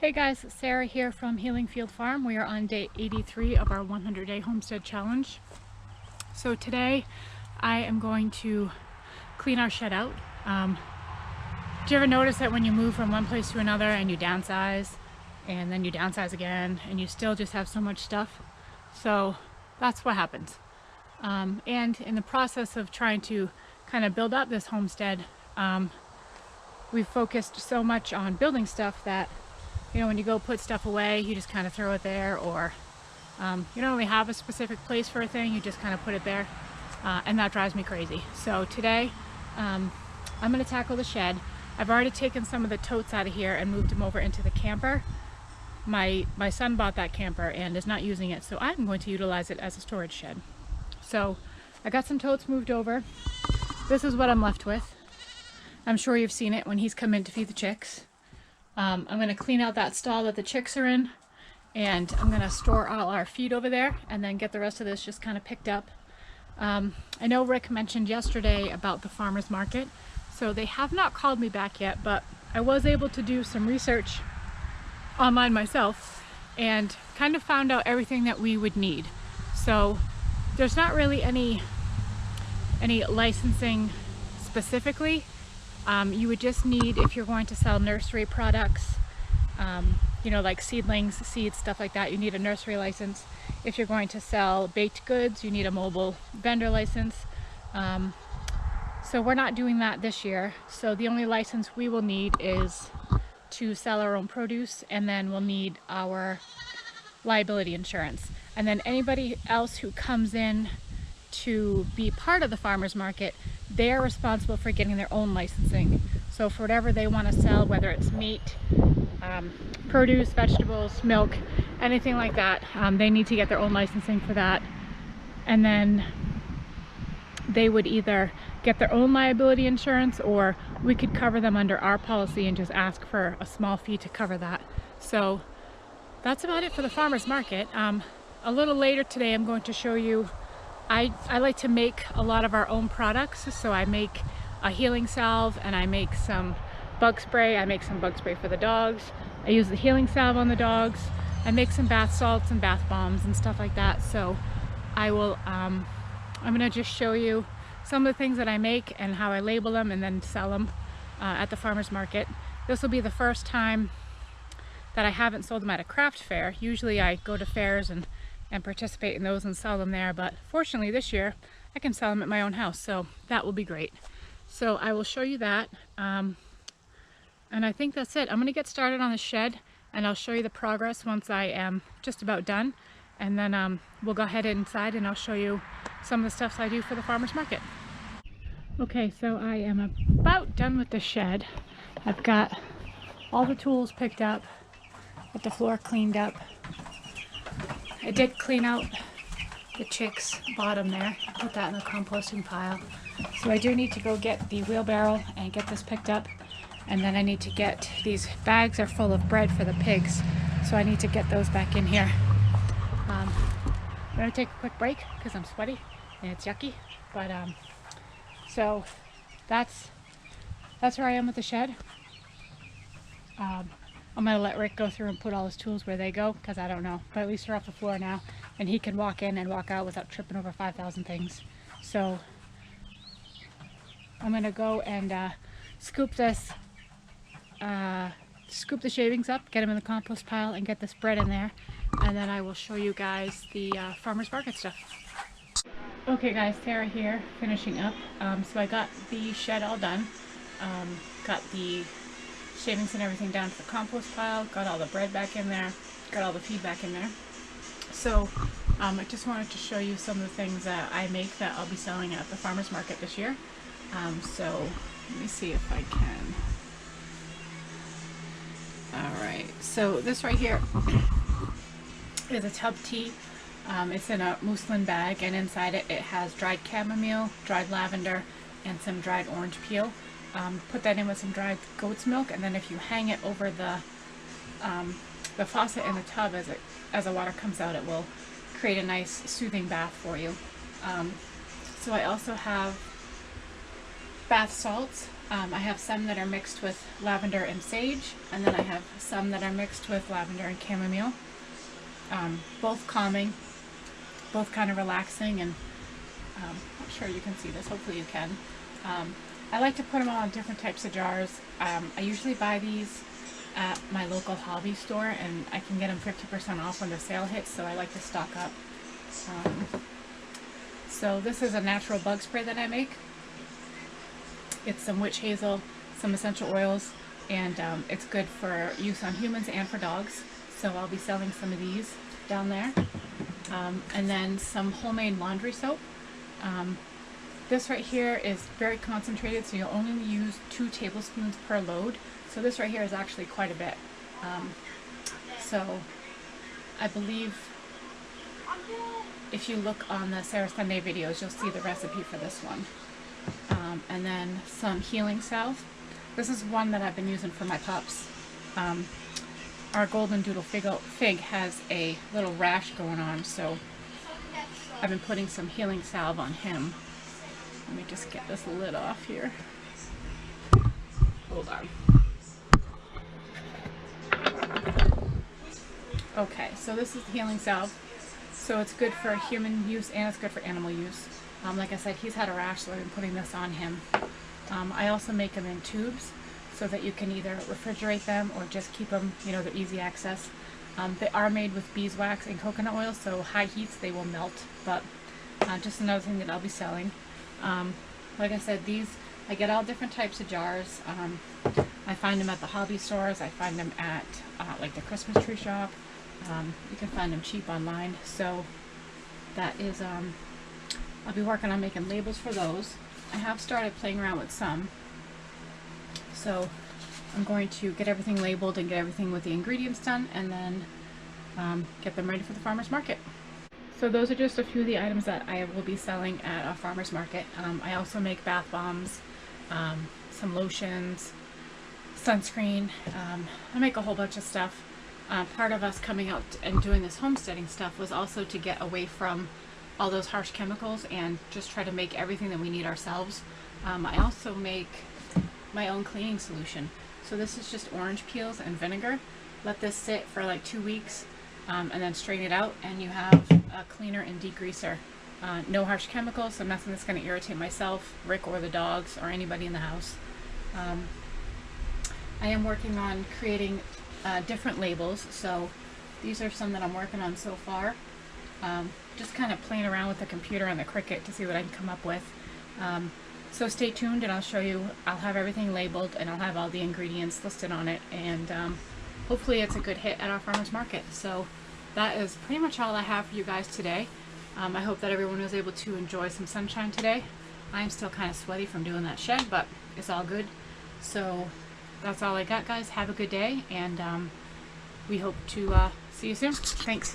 Hey guys, Sarah here from Healing Field Farm. We are on day 83 of our 100-day homestead challenge. So today I am going to clean our shed out. Do you ever notice that when you move from one place to another and you downsize and then you downsize again and you still just have so much stuff? So that's what happens. And in the process of trying to kind of build up this homestead, we've focused so much on building stuff that, you know, when you go put stuff away, you just kind of throw it there, or you don't really have a specific place for a thing, you just kind of put it there, and that drives me crazy. So today I'm going to tackle the shed. I've already taken some of the totes out of here and moved them over into the camper. My son bought that camper and is not using it, so I'm going to utilize it as a storage shed. So I got some totes moved over. This is what I'm left with. I'm sure you've seen it when he's come in to feed the chicks. I'm going to clean out that stall that the chicks are in, and I'm going to store all our feed over there and then get the rest of this just kind of picked up. I know Rick mentioned yesterday about the farmer's market, so they have not called me back yet, but I was able to do some research online myself and kind of found out everything that we would need. So there's not really any licensing specifically. You would just need, if you're going to sell nursery products, you know, like seedlings, seeds, stuff like that, you need a nursery license. If you're going to sell baked goods, you need a mobile vendor license. So we're not doing that this year. So the only license we will need is to sell our own produce, and then we'll need our liability insurance. And then anybody else who comes in to be part of the farmer's market, they're responsible for getting their own licensing. So for whatever they want to sell, whether it's meat, produce, vegetables, milk, anything like that, they need to get their own licensing for that. And then they would either get their own liability insurance, or we could cover them under our policy and just ask for a small fee to cover that. So that's about it for the farmer's market. A little later today I'm going to show you, I like to make a lot of our own products. So I make a healing salve, and I make some bug spray. I make some bug spray for the dogs. I use the healing salve on the dogs. I make some bath salts and bath bombs and stuff like that. So I will, I'm gonna just show you some of the things that I make and how I label them and then sell them at the farmer's market. This will be the first time that I haven't sold them at a craft fair. Usually I go to fairs and participate in those and sell them there, but fortunately this year I can sell them at my own house, so that will be great. So I will show you that, and I think that's it. I'm going to get started on the shed, and I'll show you the progress once I am just about done, and then we'll go ahead inside and I'll show you some of the stuff I do for the farmer's market. Okay, so I am about done with the shed. I've got all the tools picked up, got the floor cleaned up. I did clean out the chicks' bottom there, put that in the composting pile. So I do need to go get the wheelbarrow and get this picked up, and then I need to get, these bags are full of bread for the pigs, so I need to get those back in here. I'm going to take a quick break because I'm sweaty and it's yucky, but so that's where I am with the shed. I'm going to let Rick go through and put all his tools where they go, because I don't know. But at least they're off the floor now, and he can walk in and walk out without tripping over 5,000 things. So I'm going to go and scoop the shavings up, get them in the compost pile, and get this bread in there. And then I will show you guys the farmer's market stuff. Okay guys, Sarah here, finishing up. So I got the shed all done. Got the shavings and everything down to the compost pile, got all the bread back in there, got all the feed back in there. So I just wanted to show you some of the things that I make that I'll be selling at the farmer's market this year. So let me see if I can. Alright, so this right here is a tub tea. It's in a muslin bag, and inside it has dried chamomile, dried lavender, and some dried orange peel. Put that in with some dried goat's milk, and then if you hang it over the faucet in the tub as the water comes out, it will create a nice soothing bath for you. So I also have bath salts. I have some that are mixed with lavender and sage, and then I have some that are mixed with lavender and chamomile. Both calming, both kind of relaxing, and I'm not sure you can see this, hopefully you can. I like to put them all in different types of jars. I usually buy these at my local hobby store, and I can get them 50% off when the sale hits, so I like to stock up. So this is a natural bug spray that I make. It's some witch hazel, some essential oils, and it's good for use on humans and for dogs. So I'll be selling some of these down there. And then some homemade laundry soap. This right here is very concentrated, so you'll only use 2 tablespoons per load. So this right here is actually quite a bit. So I believe if you look on the Sarah Sunday videos, you'll see the recipe for this one. And then some healing salve. This is one that I've been using for my pups. Our golden doodle fig has a little rash going on, so I've been putting some healing salve on him. Let me just get this lid off here. Hold on. Okay, so this is the healing salve. So it's good for human use and it's good for animal use. Like I said, he's had a rash, so I've been putting this on him. I also make them in tubes so that you can either refrigerate them or just keep them, you know, they're easy access. They are made with beeswax and coconut oil, so high heats they will melt, but just another thing that I'll be selling. Like I said, these, I get all different types of jars. I find them at the hobby stores, I find them at like the Christmas tree shop. You can find them cheap online, so that is, I'll be working on making labels for those. I have started playing around with some, so I'm going to get everything labeled and get everything with the ingredients done, and then get them ready for the farmer's market. So those are just a few of the items that I will be selling at a farmer's market. I also make bath bombs, some lotions, sunscreen. I make a whole bunch of stuff. Part of us coming out and doing this homesteading stuff was also to get away from all those harsh chemicals and just try to make everything that we need ourselves. I also make my own cleaning solution. So this is just orange peels and vinegar. Let this sit for like 2 weeks and then strain it out, and you have a cleaner and degreaser. No harsh chemicals, so nothing that's going to irritate myself, Rick, or the dogs, or anybody in the house. I am working on creating different labels, so these are some that I'm working on so far. Just kind of playing around with the computer and the Cricut to see what I can come up with. So stay tuned and I'll show you. I'll have everything labeled and I'll have all the ingredients listed on it, and hopefully it's a good hit at our farmer's market. So that is pretty much all I have for you guys today. I hope that everyone was able to enjoy some sunshine today. I'm still kind of sweaty from doing that shed, but it's all good. So that's all I got, guys. Have a good day, and we hope to see you soon. Thanks.